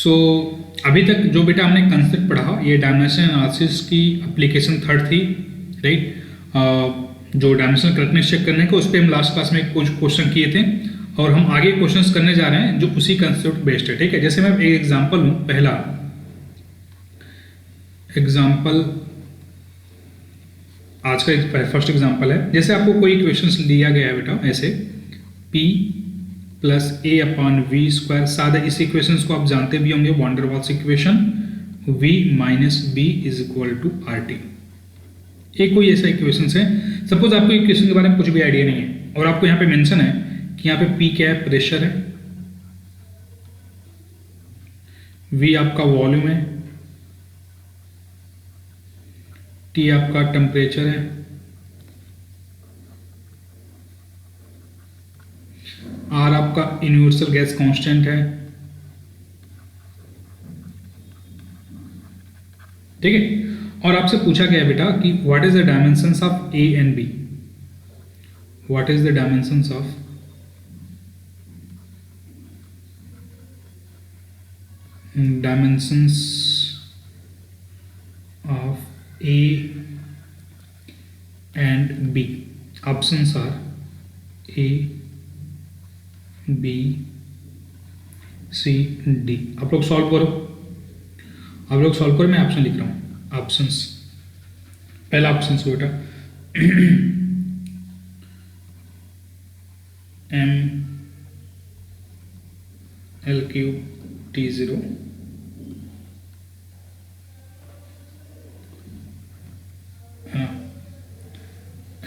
सो अभी तक जो बेटा हमने कंसेप्ट पढ़ा ये डायमेंशन एनालिसिस की एप्लीकेशन थर्ड थी, राइट। जो डायमेंशनल करेक्टनेस चेक करने का उस पर हम लास्ट क्लास में कुछ क्वेश्चन किए थे और हम आगे क्वेश्चंस करने जा रहे हैं जो उसी कंसेप्ट बेस्ड है, ठीक है। जैसे मैं एक एग्जांपल हूँ, पहला एग्जांपल आज का फर्स्ट एग्जांपल है। जैसे आपको कोई इक्वेशंस दिया गया है बेटा ऐसे P plus A upon V square, सादा इस इक्वेशंस को आप जानते भी होंगे, van der Waals equation V minus B is equal to R T. एक कोई ऐसा इक्वेशन है, सपोज आपको इक्वेशन के बारे में कुछ भी आइडिया नहीं है और आपको यहाँ पे मेंशन है कि यहाँ पे P क्या है, प्रेशर है, V आपका वॉल्यूम है, T आपका टेम्परेचर है, R आपका यूनिवर्सल गैस कांस्टेंट है, ठीक है। और आपसे पूछा गया बेटा कि what is the dimensions of A and B, what is the dimensions of A and B. Options are A, B, C, D. आप लोग सॉल्व करो, मैं ऑप्शन लिख रहा हूं। ऑप्शंस, पहला ऑप्शन से बेटा M L cube T0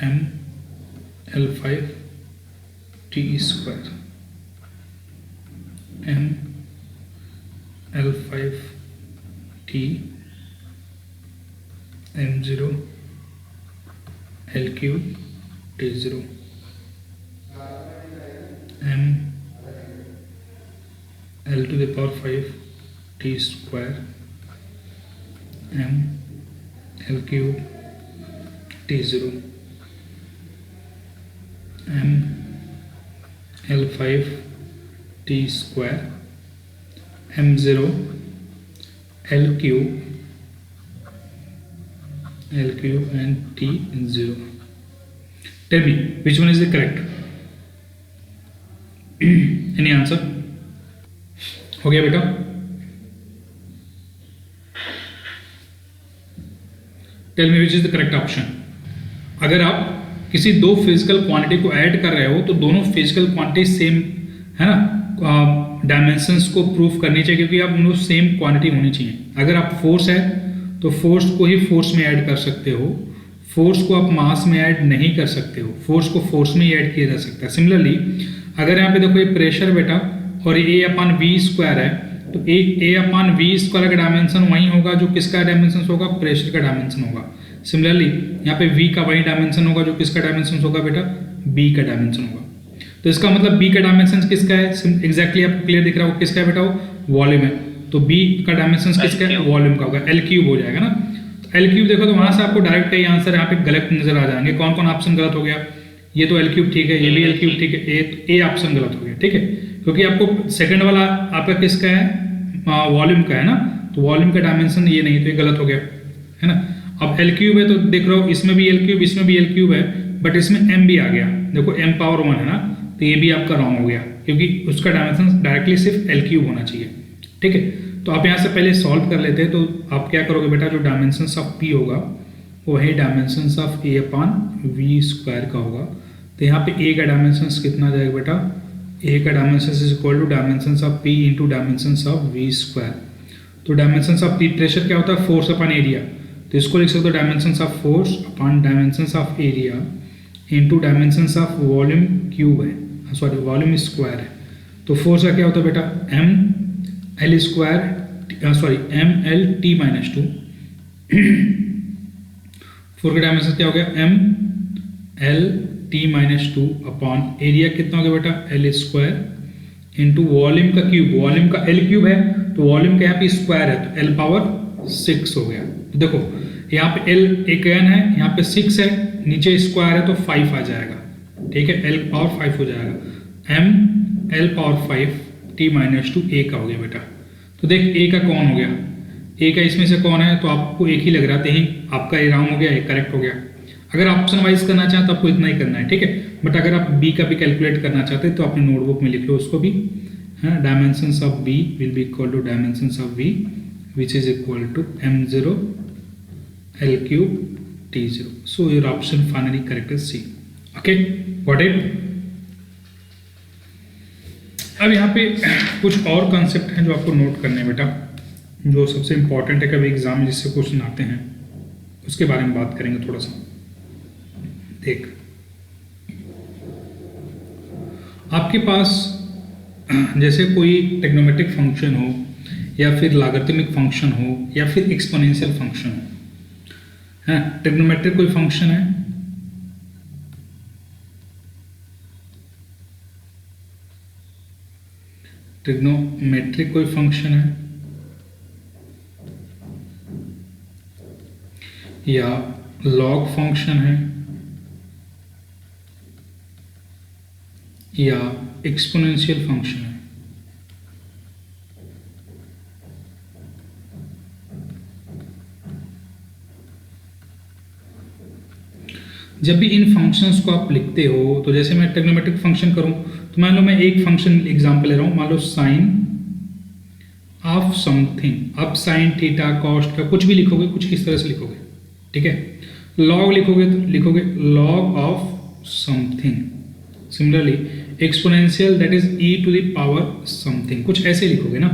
M L5 T square, M L5 T M0 L cube T0 M L to the power 5 T square M L cube T0 M L5 T square M0 L cube and T0. Tell me which one is the correct? Any answer? हो गया बेटा? Tell me which is the correct option. अगर आप किसी दो physical quantity को add कर रहे हो तो दोनों फिजिकल क्वांटिटी सेम है ना, डायमेंशंस को प्रूफ करनी चाहिए क्योंकि आप उनको सेम क्वांटिटी होनी चाहिए। अगर आप फोर्स है तो फोर्स को ही फोर्स में ऐड कर सकते हो, फोर्स को आप मास में ऐड नहीं कर सकते हो, फोर्स को फोर्स में ही ऐड किया जा सकता है। सिमिलरली अगर यहाँ पे देखो ये प्रेशर बेटा और ए अपॉन वी स्क्वायर है तो ए अपॉन वी स्क्वायर का डायमेंशन वही होगा जो किसका डायमेंशन होगा, प्रेशर का डायमेंशन होगा। सिमिलरली यहाँ पे v का वही डायमेंशन होगा जो किसका डायमेंशन होगा बेटा, b का डायमेंशन होगा। तो इसका मतलब b का डायमेंशन किसका है, एग्जैक्टली आपको क्लियर दिख रहा होगा किसका है बेटा, वो वॉल्यूम है। तो b का डायमेंशन किसका है, वॉल्यूम का होगा, l क्यूब हो जाएगा ना। तो l क्यूब देखो तो वहां से आपको डायरेक्ट कई आंसर यहाँ पे गलत नजर आ जाएंगे। कौन कौन ऑप्शन गलत हो गया, ये तो l क्यूब ठीक है, ये भी l क्यूब ठीक है, ए ऑप्शन गलत हो गया, ठीक है। क्योंकि आपको सेकंड वाला आपका किसका है, वॉल्यूम का है ना, तो वॉल्यूम का डायमेंशन ये नहीं, तो ये गलत हो गया है ना। अब L क्यूब है तो देख रहे हो इसमें भी L क्यूब, इसमें भी L क्यूब है, बट इसमें M भी आ गया, देखो M पावर 1 है ना, तो ये भी आपका रॉन्ग हो गया क्योंकि उसका डायमेंशन डायरेक्टली सिर्फ L क्यूब होना चाहिए, ठीक है। तो आप यहाँ से पहले सॉल्व कर लेते हैं। तो आप क्या करोगे बेटा, जो डायमेंशन ऑफ P होगा वही dimension of A upon V square का होगा। तो यहाँ पे A का डायमेंशन कितना जाएगा बेटा, A का dimension is equal to dimension of P into dimension of V square. तो डायमेंशन ऑफ P प्रेशर क्या होता है, फोर्स अपॉन एरिया, तो इसको लिख सकते हो dimensions of force upon dimensions of area into dimensions of volume cube है, सॉरी वॉल्यूम स्क्वायर है। तो फोर्स का क्या होता है बेटा, M L square, sorry M L T minus 2। Force का डायमेंशन क्या हो गया, M L T minus 2 upon area कितना हो गया बेटा, एल स्क्वायर इंटू वॉल्यूम का क्यूब, वॉल्यूम का एल क्यूब है तो वॉल्यूम का यहाँ पे स्क्वायर है तो एल पावर 6 हो गया। तो देखो यहाँ पे एल एक एन है, यहाँ पे 6 है, नीचे स्क्वायर है तो 5 आ जाएगा, ठीक है, एल पावर 5 हो जाएगा। M L power 5 T minus 2 A का हो गया बेटा। तो देख ए का कौन हो गया, ए का इसमें से कौन है, तो आपको एक ही लग रहा था, यही आपका ए रॉन्ग हो गया, ए करेक्ट हो गया। अगर ऑप्शन वाइज करना चाहें तो आपको इतना ही करना है, ठीक है। बट अगर आप बी का भी कैलकुलेट करना चाहते हैं तो अपने नोटबुक में लिख लो उसको भी, है। Dimensions of B will be equal to dimensions of B which is equal to m0 l³ t0। So your option finally correct is C. Okay, got it. अब यहाँ पे कुछ और कॉन्सेप्ट हैं जो आपको नोट करने हैं बेटा, जो सबसे इंपॉर्टेंट है, कभी एग्जाम में जिससे क्वेश्चन आते हैं उसके बारे में बात करेंगे थोड़ा सा। देख, आपके पास जैसे कोई ट्रिग्नोमेट्रिक फंक्शन हो या फिर लॉगरिथमिक फंक्शन हो या फिर एक्सपोनेंशियल फंक्शन हो, है। ट्रिग्नोमेट्रिक कोई फंक्शन है, ट्रिग्नोमेट्रिक कोई फंक्शन है या लॉग फंक्शन है या एक्सपोनेंशियल फंक्शन है। जब भी इन फंक्शंस को आप लिखते हो, तो जैसे मैं ट्रिग्नोमेट्रिक फंक्शन करूं तो मान लो मैं एक फंक्शन एग्जांपल ले रहा हूं, मान लो साइन ऑफ समथिंग। आप साइन थीटा कॉस्ट का कुछ भी लिखोगे, कुछ इस तरह से लिखोगे, ठीक है। लॉग लिखोगे तो लिखोगे log of something. Similarly exponential that is e to the power something, कुछ ऐसे लिखोगे ना।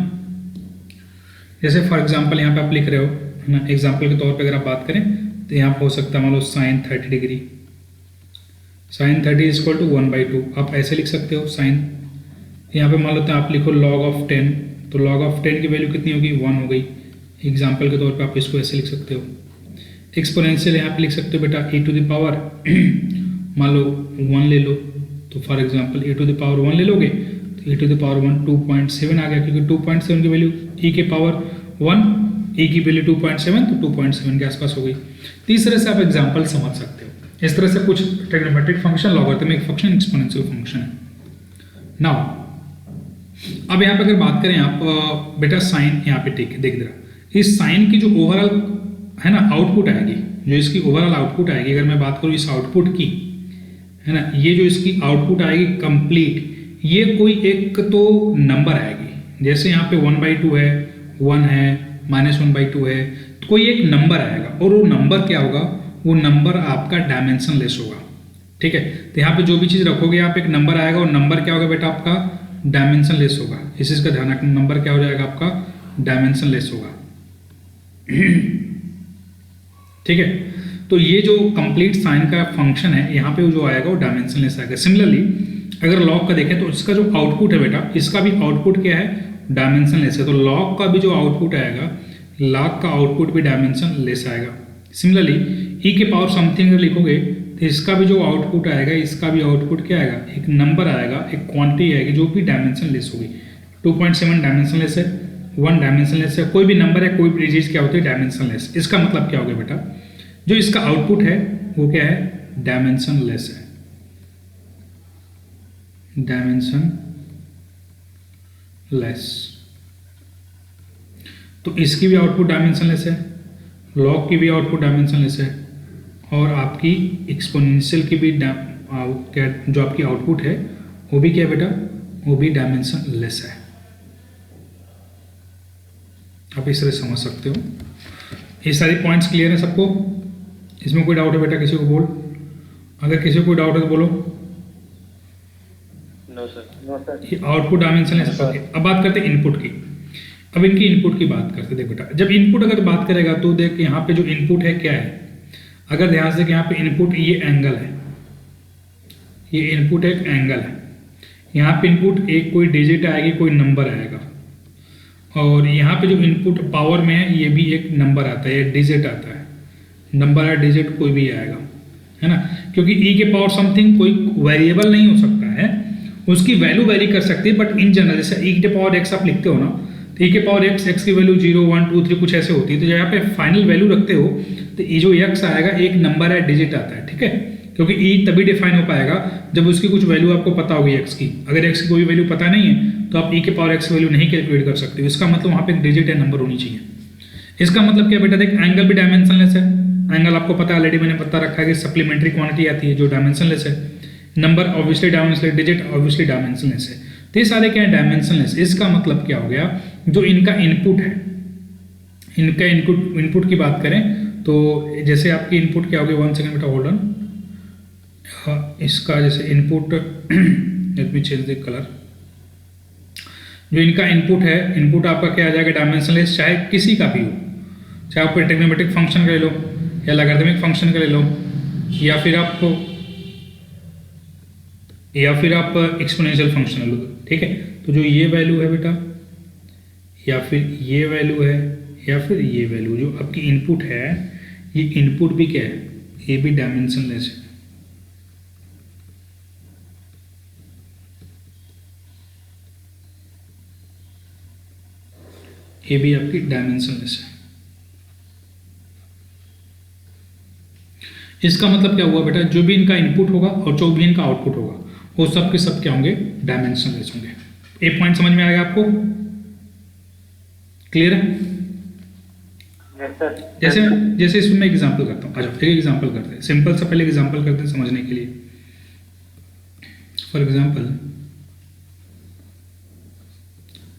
जैसे फॉर एग्जांपल यहाँ पे आप लिख रहे हो, है ना, एग्जांपल के तौर पे अगर आप बात करें तो यहाँ पे हो सकता है मान लो साइन 30 डिग्री, साइन 30 इज इक्वल टू 1/2, आप ऐसे लिख सकते हो साइन। यहाँ पे मान लेते हैं आप लिखो लॉग ऑफ 10, तो लॉग ऑफ 10 की वैल्यू कितनी होगी, 1 हो गई। एग्जाम्पल के तौर पे आप इसको ऐसे लिख सकते हो। एक्सपोनेंशियल यहाँ पे लिख सकते हो बेटा e टू द पावर मान लो 1 ले लो, तो for example e to the power 1 ले लोगे तो e टू द पावर 1 2.7 आ गया, क्योंकि 2.7 की वैल्यू e के पावर 1, e की वैल्यू 2.7, तो 2.7 के आसपास हो गई। तो इस तरह से आप एग्जाम्पल समझ सकते हो। इस तरह से कुछ trigonometric function, logarithmic function, exponential function है। नाउ अब यहाँ पे अगर बात करें आप बेटा साइन, यहाँ पे देख रहा, इस साइन की जो ओवरऑल है ना आउटपुट आएगी, जो इसकी ओवरऑल आउटपुट आएगी, अगर मैं बात करूँ इस आउटपुट की, है ना, ये जो इसकी आउटपुट आएगी कंप्लीट, ये कोई एक तो नंबर आएगी। जैसे यहाँ पे 1/2 है, 1 है, -1/2 है, तो कोई एक नंबर आएगा, और वो नंबर क्या होगा, वो नंबर आपका डायमेंशन लेस होगा, ठीक है। तो यहाँ पे जो भी चीज़ रखोगे आप, एक नंबर आएगा, और नंबर क्या होगा बेटा आपका डायमेंशन लेस होगा। इस चीज़ का ध्यान रखना, नंबर क्या हो जाएगा आपका डायमेंशन लेस होगा, ठीक है। तो ये जो कंप्लीट साइन का फंक्शन है, यहाँ पे जो आएगा वो डायमेंशन लेस आएगा। सिमिलरली अगर लॉग का देखें तो इसका जो आउटपुट है बेटा, इसका भी आउटपुट क्या है, डायमेंशन लेस है। तो लॉग का भी जो आउटपुट आएगा, लॉग का आउटपुट भी डायमेंशन लेस आएगा। सिमिलरली e के पावर समथिंग अगर लिखोगे तो इसका भी जो आउटपुट आएगा, इसका भी आउटपुट क्या आएगा, एक नंबर आएगा, एक क्वांटिटी आएगी जो भी डायमेंशन लेस होगी। 2.7 डायमेंशन लेस है, 1 डायमेंशन लेस है, कोई भी नंबर है, कोई भी चीज़ क्या होती है डायमेंशन लेस। इसका मतलब क्या हो गया बेटा, जो इसका आउटपुट है वो क्या है, डायमेंशन लेस है, डायमेंशन लेस। तो इसकी भी आउटपुट डायमेंशन लेस है, लॉग की भी आउटपुट डायमेंशन लेस है, और आपकी एक्सपोनेंशियल की भी जो आपकी आउटपुट है वो भी क्या है बेटा, वो भी डायमेंशन लेस है। आप इस तरह समझ सकते हो। ये सारी पॉइंट्स क्लियर है सबको? इसमें कोई डाउट है बेटा, किसी को बोल, अगर किसी को कोई डाउट है तो बोलो। No sir. ये आउटपुट डायमेंशन लेस। अब बात करते हैं इनपुट की। अब इनकी इनपुट की बात करते, देख बेटा, जब इनपुट अगर बात करेगा तो देख यहाँ पे जो इनपुट है क्या है, अगर ध्यान से यहाँ पे इनपुट ये एंगल है, ये इनपुट एक एंगल है, यहाँ पे इनपुट एक कोई डिजिट आएगी, कोई नंबर आएगा, और यहाँ पे जो इनपुट पावर में है ये भी एक नंबर आता है, डिजिट आता है, नंबर है डिजिट कोई भी आएगा, है ना, क्योंकि e के पावर समथिंग कोई वेरिएबल नहीं हो सकता है, उसकी वैल्यू वेरी कर सकती है, बट इन जनरल जैसे e के पावर x आप लिखते हो ना, तो e के पावर x की वैल्यू 0 1 2 3 कुछ ऐसे होती है। तो जब यहाँ पे फाइनल वैल्यू रखते हो तो ये जो x आएगा एक नंबर है, डिजिट आता है, ठीक है। क्योंकि ई तभी डिफाइन हो पाएगा जब उसकी कुछ वैल्यू आपको पता होगी एक्स की। अगर एक्स की कोई वैल्यू पता नहीं है तो आप ई के पावर एक्स वैल्यू नहीं कैलकुलेट कर सकते हो। इसका मतलब वहाँ पे एक डिजिट या नंबर होनी चाहिए। इसका मतलब क्या बेटा, देख एंगल भी डायमेंशनलेस है। एंगल आपको पता है, ऑलरेडी मैंने बता रखा है कि सप्लीमेंट्री क्वांटिटी आती है जो डायमेंशनलेस है। Number obviously dimensionless, digit obviously dimensionless है। तो ये सारे क्या है, डायमेंशनलेस। इसका मतलब क्या हो गया, जो इनका इनपुट है, इनका इनपुट की बात करें तो जैसे आपकी इनपुट क्या होगी, 1 सेकंड बेटा होल्ड ऑन। इसका जैसे input let me change the colour. जो इनका इनपुट है, इनपुट आपका क्या आ जाएगा, डायमेंशनलेस, चाहे किसी का भी हो, चाहे आप ट्रिग्नोमेट्रिक फंक्शन का ले लो या लॉगरिथमिक फंक्शन का ले लो या फिर आप एक्सपोनेंशियल फंक्शन ले लो। ठीक है, तो जो ये वैल्यू है बेटा या फिर ये वैल्यू है या फिर ये वैल्यू जो आपकी इनपुट है, ये इनपुट भी क्या है, ये भी डायमेंशनलेस है। ये भी आपकी डायमेंशनलेस है। इसका मतलब क्या हुआ बेटा, जो भी इनका इनपुट होगा और जो भी इनका आउटपुट होगा वो सब के सब क्या होंगे, डायमेंशनलेस होंगे। एक पॉइंट समझ में आएगा आपको, क्लियर है? जैसे इसमें मैं एग्जांपल करता हूँ। अच्छा, एक एग्जांपल करते हैं, सिंपल सा पहले एग्जांपल करते हैं समझने के लिए। फॉर एग्जांपल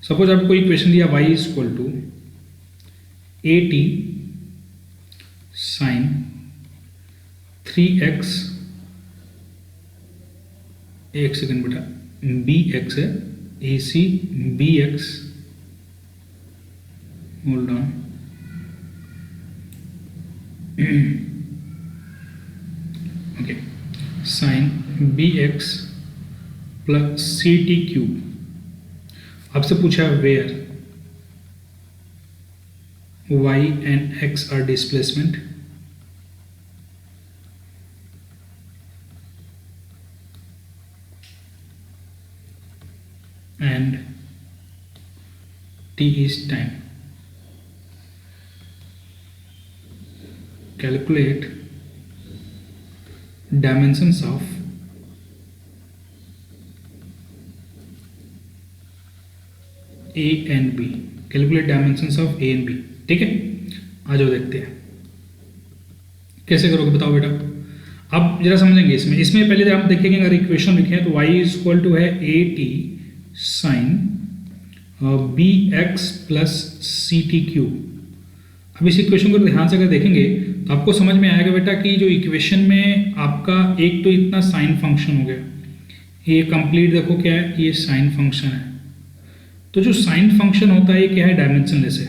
सपोज आपको कोई क्वेश्चन दिया y is equal to AT sine 3x, एक सेकंड बेटा, bx है, AC bx, hold on, okay, sine bx plus ct cube. आपसे पूछा where y and x are displacement and t is time. Calculate dimensions of A and B. Calculate dimensions of A and B. ठीक है, आ जाओ देखते हैं कैसे करोगे, बताओ बेटा। अब जरा समझेंगे इसमें पहले आप देखेंगे, अगर इक्वेशन लिखे हैं तो y इज इक्वल टू है AT sine bx plus ct cube. अब इस इक्वेशन को ध्यान से अगर देखेंगे तो आपको समझ में आएगा बेटा कि जो इक्वेशन में आपका एक तो इतना साइन फंक्शन हो गया, ये कंप्लीट देखो क्या है, ये साइन फंक्शन है। तो जो साइन फंक्शन होता है ये क्या है, डायमेंशनलेस है।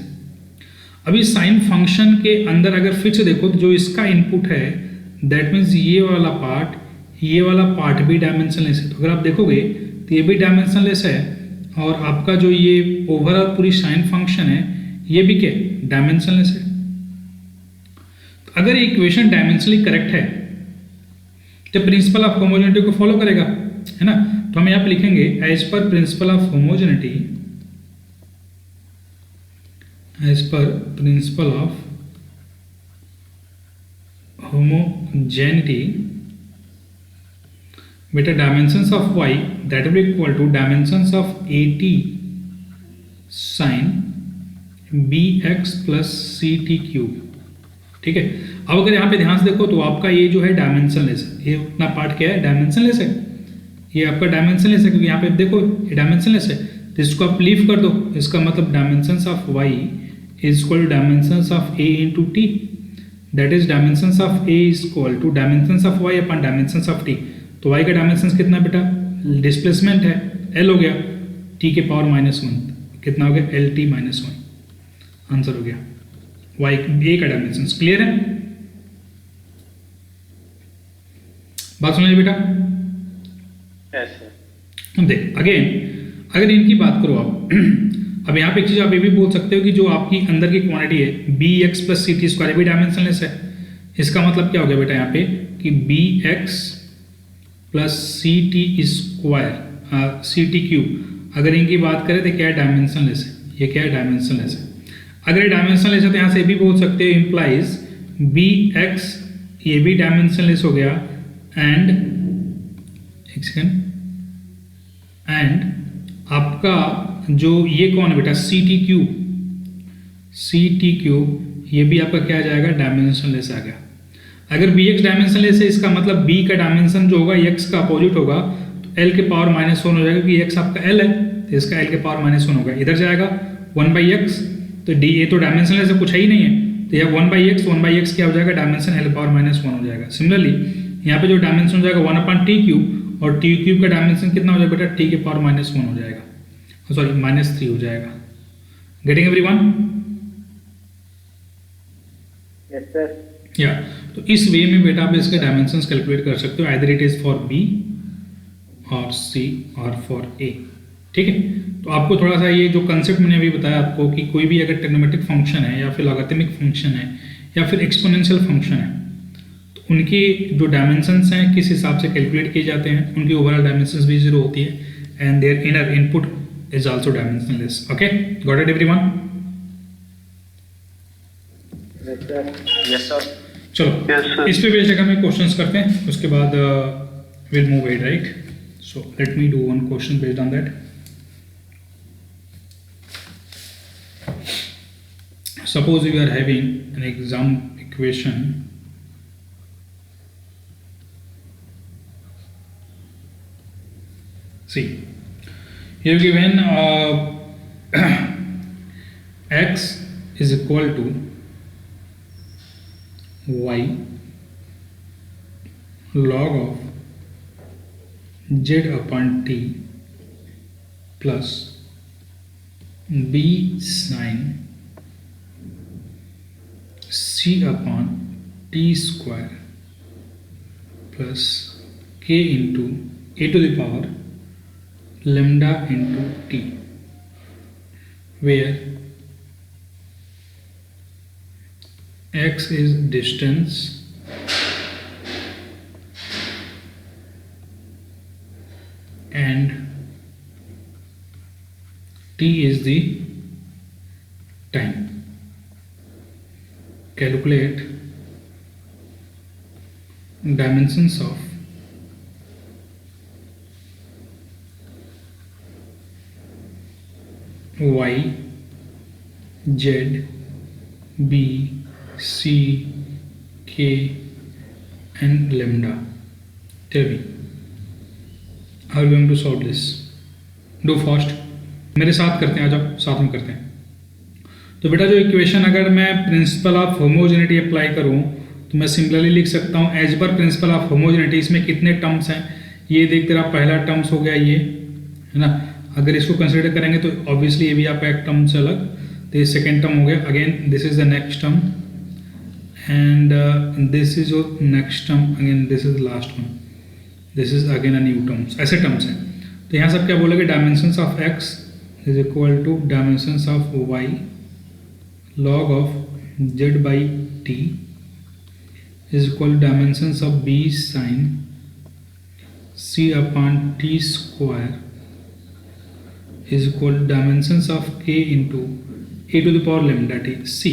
अभी साइन फंक्शन के अंदर अगर फिर से देखो तो जो इसका इनपुट है दैट मीन्स ये वाला पार्ट भी डायमेंशनलेस है। तो अगर आप देखोगे तो ये भी डायमेंशनलेस है और आपका जो ये ओवरऑल पूरी साइन फंक्शन है ये भी क्या डायमेंशनलेस है। तो अगर ये इक्वेशन डायमेंशनली करेक्ट है तो प्रिंसिपल ऑफ होमोजेनिटी को फॉलो करेगा, है ना। तो हम यहाँ पे लिखेंगे as per principle of homogeneity, as per principle of homogeneity बेटा dimensions of y that will be equal to dimensions of AT sin bx plus ct cube. ठीक है, अब अगर यहाँ पे ध्यान से देखो तो आपका ये जो है डायमेंशनलेस है, ये उतना पार्ट क्या है, डायमेंशनलेस है। ये आपका डायमेंशनलेस है क्योंकि यहाँ पे देखो ये डायमेंशनलेस है, तो इसको आप लीव कर दो। इसका मतलब dimensions of y is equal to dimensions of a into T, that is dimensions of a is equal to dimensions of y upon dimensions of t। तो y का डायमेंशन कितना बेटा, डिस्प्लेसमेंट है l हो गया, t के power -1 कितना हो गया, lt -1, आंसर हो गया y a का डायमेंशन। क्लियर है, बात सुन लीजिए बेटा। yes, देख अगेन अगर इनकी बात करो आप अब यहाँ पे एक चीज आप ये भी बोल सकते हो कि जो आपकी अंदर की क्वांटिटी है bx प्लस ct स्क्वायर भी डायमेंशनलेस है। इसका मतलब क्या हो गया बेटा यहाँ पे कि bx plus ct square ct cube, अगर इनकी बात करें तो क्या है, डायमेंशनलेस है। ये क्या है, डायमेंशनलेस है। अगर ये डायमेंशनलेस है तो यहाँ से भी बोल सकते हो इम्प्लाइज bx, ये भी डायमेंशनलेस हो गया, एंड एक सेकेंड, एंड आपका जो ये कौन है बेटा, सी टी क्यूब, ये भी आपका क्या आ जाएगा, डायमेंशनलेस आ गया। अगर बी एक्स डायमेंशनलेस है, इसका मतलब बी का डायमेंशन जो होगा एक्स का अपोजिट होगा, तो एल के पावर -1 हो जाएगा, क्योंकि एक्स आपका एल है, तो इसका एल के पावर -1 होगा, इधर जाएगा 1/x, तो डी ए तो डायमेंशनलेस है, कुछ है ही नहीं है, तो यह 1/x क्या हो जाएगा, डायमेंशन एल पावर -1 हो जाएगा। सिमिलरली यहाँ पे जो डायमेंशन हो जाएगा 1/t3, और टी क्यूब का डायमेंशन कितना हो जाएगा बेटा, टी के पावर -1 हो जाएगा, सॉरी -3 हो जाएगा। Getting everyone? Yes sir. या तो इस वे में बेटा आप इसके डायमेंशंस कैलकुलेट कर सकते हो, either it is for B और सी और फॉर ए। ठीक है, तो आपको थोड़ा सा ये जो कंसेप्ट मैंने अभी बताया आपको कि कोई भी अगर ट्रिग्नोमेट्रिक फंक्शन है या फिर लॉगरिथमिक फंक्शन है या फिर एक्सपोनेंशियल फंक्शन है, तो उनके जो डायमेंशंस हैं किस हिसाब से कैलकुलेट किए जाते हैं, उनकी ओवरऑल डायमेंशंस भी 0 होती है, and their inner input is also dimensionless. Okay, got it everyone? Yes sir. चलो इस पे बेस्ड अगर हम क्वेश्चंस करते हैं, उसके बाद will move it, right? So let me do one question based on that. Suppose we are having an exam equation see here given x is equal to y log of z upon t plus b sin c upon t square plus k into a to the power lambda into t, where x is distance and t is the time. Calculate dimensions of y, z, b, c, k and lambda. Tell me, how are you going to solve this? Do fast. मेरे साथ करते हैं, आ जाओ साथ में करते हैं। तो बेटा जो इक्वेशन अगर मैं प्रिंसिपल ऑफ होमोजेनिटी अप्लाई करूं, तो मैं सिंपली लिख सकता हूं as per principle of homogeneity. इसमें कितने टर्म्स हैं, ये देख तेरा पहला टर्म्स हो गया, ये है ना, अगर इसको कंसिडर करेंगे तो ऑब्वियसली ये भी आपका एक टर्म से अलग, तो ये सेकेंड टर्म हो गया। Again this is the next term and this is your next term, again this is the last one, this is again a new terms, ऐसे टर्म्स हैं। तो यहाँ सब क्या बोलोगे, dimensions of X is equal to dimensions of Y log of z by t is equal to dimensions of b sin c upon t square is equal to dimensions of k into a to the power lambda t c।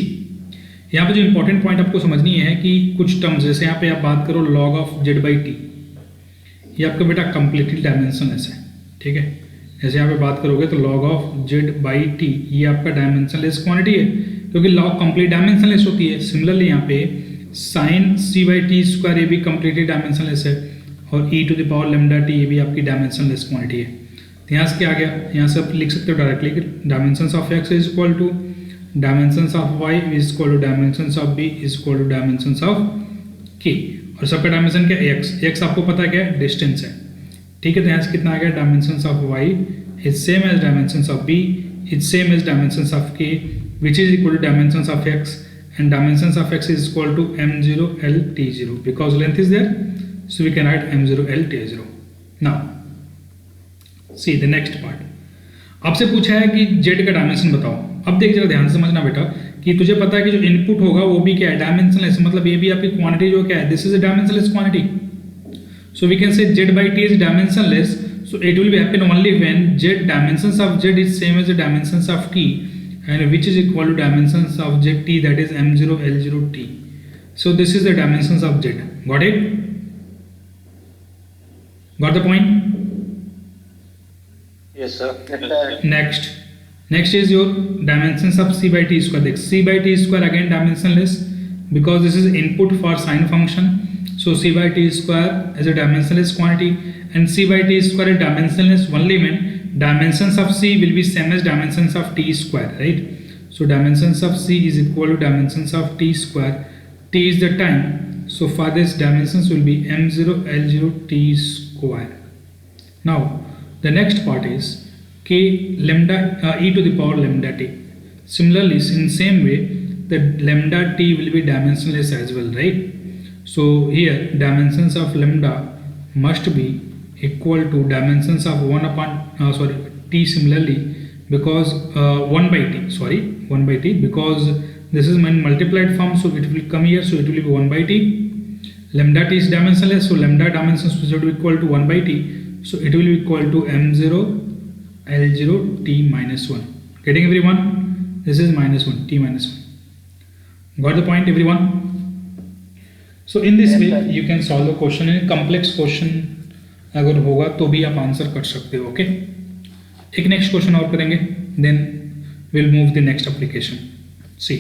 यहाँ पे जो important point आपको समझनी है कि कुछ terms, जैसे यहाँ पे आप बात करो log of z by t, ये आपका बेटा कंप्लीटली डायमेंशनलेस है। ठीक है, जैसे यहाँ पे बात करोगे तो log of z by t ये आपका डायमेंशनलेस क्वांटिटी है, क्योंकि लॉग कंप्लीट डायमेंशनलेस होती है। सिमिलरली यहाँ पे sine C by T square ये भी कंप्लीटली डायमेंशनलेस है, और e to the power lambda t ये भी आपकी डायमेंशनलेस क्वांटिटी है। तो यहाँ से क्या आ गया, यहाँ से आप लिख सकते हो डायरेक्टली कि dimensions of X is equal to dimensions of Y is equal to dimensions of B is equal to dimensions of K, और सबका डायमेंशन क्या है, एक्स। एक्स आपको पता है क्या है, डिस्टेंस है। ठीक है, तो यहाँ से कितना आ गया, dimensions of Y is same as dimensions of B is same as dimensions of K, which is equal to dimensions of x, and dimensions of x is equal to m0 l t0 because length is there, so we can write m0 l t0। now see the next part, आपसे पूछा है कि z का dimension बताओ। अब देख जरा ध्यान से समझना बेटा कि तुझे पता है कि जो इनपुट होगा वो भी क्या है, डायमेंशनलेस, मतलब ये भी आपकी क्वांटिटी जो क्या है, this is a dimensionless quantity, so we can say z by t is dimensionless, so it will be happen only when z dimensions of z is same as the dimensions of t and which is equal to dimensions of zt, that is m0 l0 t। so this is the dimensions of z, got it? Got the point? Yes, sir. Yes, sir. Next is your dimensions of c by t square. देख c by t square again dimensionless because this is input for sine function. So c by t square is a dimensionless quantity and c by t square is dimensionless only when dimensions of c will be same as dimensions of t square, right? So dimensions of c is equal to dimensions of t square. T is the time. So for this dimensions will be m0 l0 t square. Now the next part is k lambda e to the power lambda t. Similarly, in same way, the lambda t will be dimensionless as well, right? So here dimensions of lambda must be equal to dimensions of 1 upon t similarly because 1 by t because this is my multiplied form, so it will come here, so it will be 1 by t. Lambda t is dimensionless, so lambda dimensions should be equal to 1 by t, so it will be equal to m0 l0 t minus 1. Getting everyone? This is minus 1 t minus 1. Got the point everyone? So in this Yes, way sir. you can solve the question. in complex question अगर होगा तो भी आप answer कर सकते हो. Okay, एक next question और करेंगे, then will move the next application. See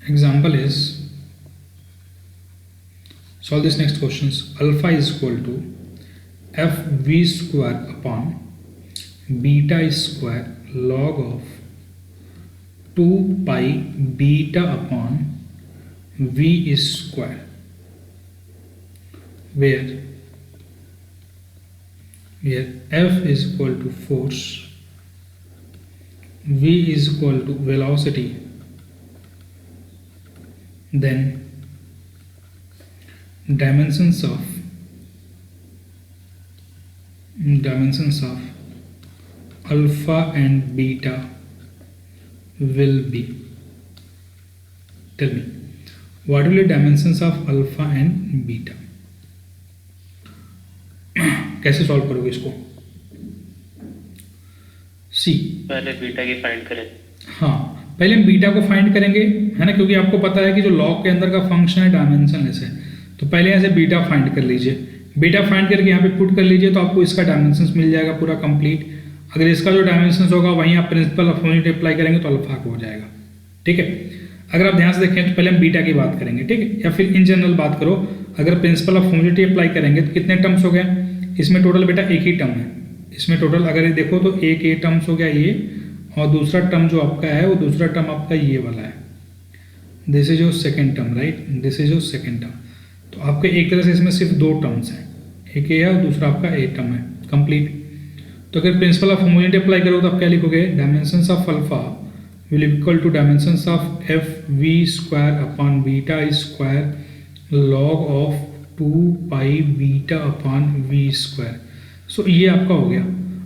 example is solve this next questions. Alpha is equal to f v square upon beta square log of 2 pi beta upon v square, where f is equal to force, v is equal to velocity, then dimensions of alpha and beta will be. Tell me, what will be dimensions of alpha and beta? कैसे solve करोगे इसको? सी पहले beta की find करें. हाँ, पहले हम beta को फाइंड करेंगे, है ना, क्योंकि आपको पता है कि जो लॉग के अंदर का फंक्शन है डायमेंशनलेस है. तो पहले यहाँ से बीटा फाइंड कर लीजिए. बीटा फाइंड करके यहाँ पे पुट कर लीजिए तो आपको इसका डायमेंशंस मिल जाएगा पूरा कंप्लीट. अगर इसका जो डायमेंशंस होगा वहीं आप प्रिंसिपल ऑफ यूनिट अप्लाई करेंगे तो अल्फा को हो जाएगा. ठीक है, अगर आप ध्यान से देखें तो पहले हम बीटा की बात करेंगे, ठीक है, या फिर इन जनरल बात करो. अगर प्रिंसिपल ऑफ यूनिटी अप्लाई करेंगे तो कितने टर्म्स हो गए इसमें? टोटल बेटा एक ही टर्म है इसमें. टोटल अगर ये देखो तो एक ये टर्म्स हो गया ये, और दूसरा टर्म जो आपका है वो दूसरा टर्म आपका ये वाला है. This is your second term, right, this is your second term. तो आपके एक तरह से इसमें सिर्फ दो टर्म्स हैं, एक ये है और दूसरा आपका ए टर्म है कंप्लीट. तो अगर प्रिंसिपल ऑफ होमोजेनिटी अप्लाई करो तो आप क्या लिखोगे? Dimensions of alpha will equal to dimensions of F V square upon beta square log of 2 pi beta upon V square. So ये आपका हो गया.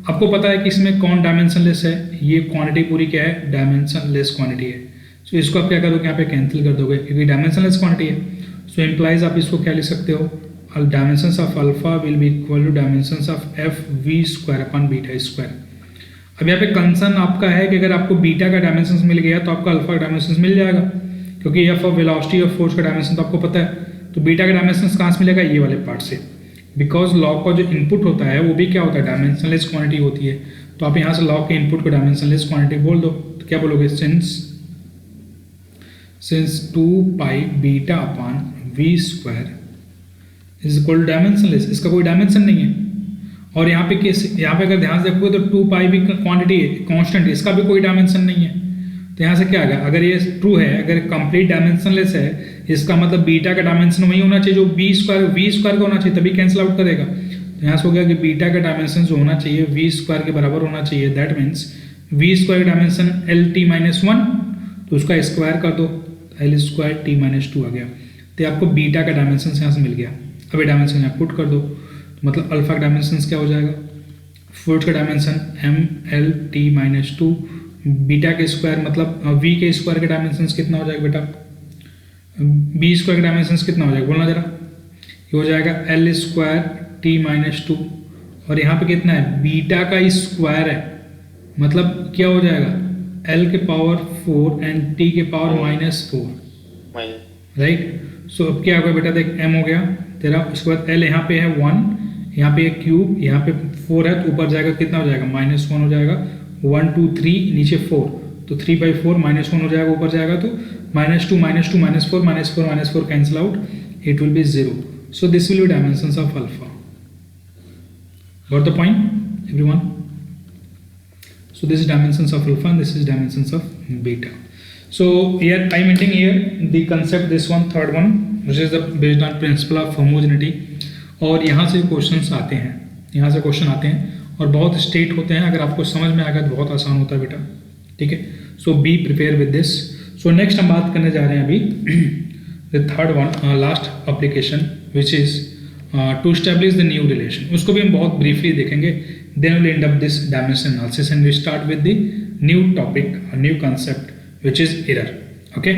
आपको पता है कि इसमें कौन डायमेंशनलेस है? ये क्वांटिटी पूरी क्या है? डायमेंशनलेस क्वांटिटी है. सो इसको आप क्या करोगे? यहाँ पे कैंसिल कर दोगे क्योंकि डायमेंशनलेस क्वांटिटी है. सो इम्प्लाइज आप इसको क्या लिख सकते हो? Dimensions of alpha will be equal to dimensions of F V square upon beta square. अब यहाँ पे कंसर्न आपका है कि अगर आपको बीटा का डायमेंशंस मिल गया तो आपको अल्फा का डायमेंशंस मिल जाएगा, क्योंकि एफ ऑफ वेलोसिटी और फोर्स का डायमेंशन तो आपको पता है. तो बीटा का डायमेंशंस कहाँ से मिलेगा? ये वाले पार्ट से, बिकॉज लॉग का जो इनपुट होता है वो भी क्या होता है? डायमेंशनलेस क्वांटिटी होती है. तो आप यहाँ से लॉग के इनपुट को डायमेंशनलेस क्वांटिटी बोल दो. तो क्या बोलोगे? Since 2 pi beta upon V square is equal to dimensionless. इसका कोई डायमेंशन नहीं है. और यहाँ पे अगर ध्यान से देखोगे तो 2 पाई भी क्वांटिटी है, कांस्टेंट, इसका भी कोई डायमेंशन नहीं है. तो यहाँ से क्या आ गया? अगर ये ट्रू है, अगर कंप्लीट डायमेंशनलेस है, इसका मतलब बीटा का डायमेंशन वही होना चाहिए जो वी स्क्वायर का होना चाहिए, तभी कैंसिल आउट करेगा. तो यहाँ से हो गया कि बीटा का डायमेंशन जो होना चाहिए वी स्क्वायर के बराबर होना चाहिए. दैट मीन्स वी स्क्वायर का डायमेंशन एल टी माइनस 1, तो उसका स्क्वायर कर दो, एल स्क्वायर टी माइनस 2 आ गया. तो आपको बीटा का डायमेंशन यहाँ से मिल गया. अब ये डायमेंशन यहाँ पुट कर दो, तो मतलब अल्फा का डायमेंशन क्या हो जाएगा? फोर्स का dimension M L T minus 2, beta के स्क्वायर मतलब वी के स्क्वायर के डायमेंशन कितना हो जाएगा बेटा? बी स्क्वायर के डायमेंशन कितना हो जाएगा? बोलना जरा. ये हो जाएगा एल स्क्वायर टी माइनस 2, और यहाँ पे कितना है? बीटा का स्क्वायर है, मतलब क्या हो जाएगा? एल के पावर 4 एंड टी के पावर -4, राइट. सो अब क्या होगा बेटा? देख, एम हो गया तेरा। उसके बाद L यहाँ पे है 1, यहाँ पे क्यूब, यहाँ पे 4 है तो ऊपर जाएगा कितना हो जाएगा -1 हो जाएगा, 1 2 3 नीचे 4 तो 3/4 -1 हो जाएगा, ऊपर जाएगा तो -2 -2 -4 -4 cancel out, it will be 0. So this will be dimensions of alpha. Got the point, everyone? So this is dimensions of alpha and this is dimensions of beta. So here I am ending here the concept, this one third one which is the based on principle of homogeneity. और यहाँ से questions आते हैं, यहाँ से question आते हैं और बहुत स्ट्रेट होते हैं. अगर आपको समझ में आ गया तो बहुत आसान होता है बेटा, ठीक है. So be prepare with this. So next हम बात करने जा रहे हैं अभी the third one, last application which is to establish the new relation. उसको भी हम बहुत ब्रीफली देखेंगे. Then will end up this dimension analysis and we start with the new topic, new concept which is error. Okay,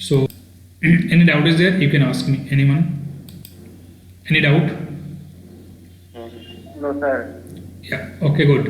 so any doubt is there, you can ask me, anyone, any doubt? No, sir. Yeah, okay, good.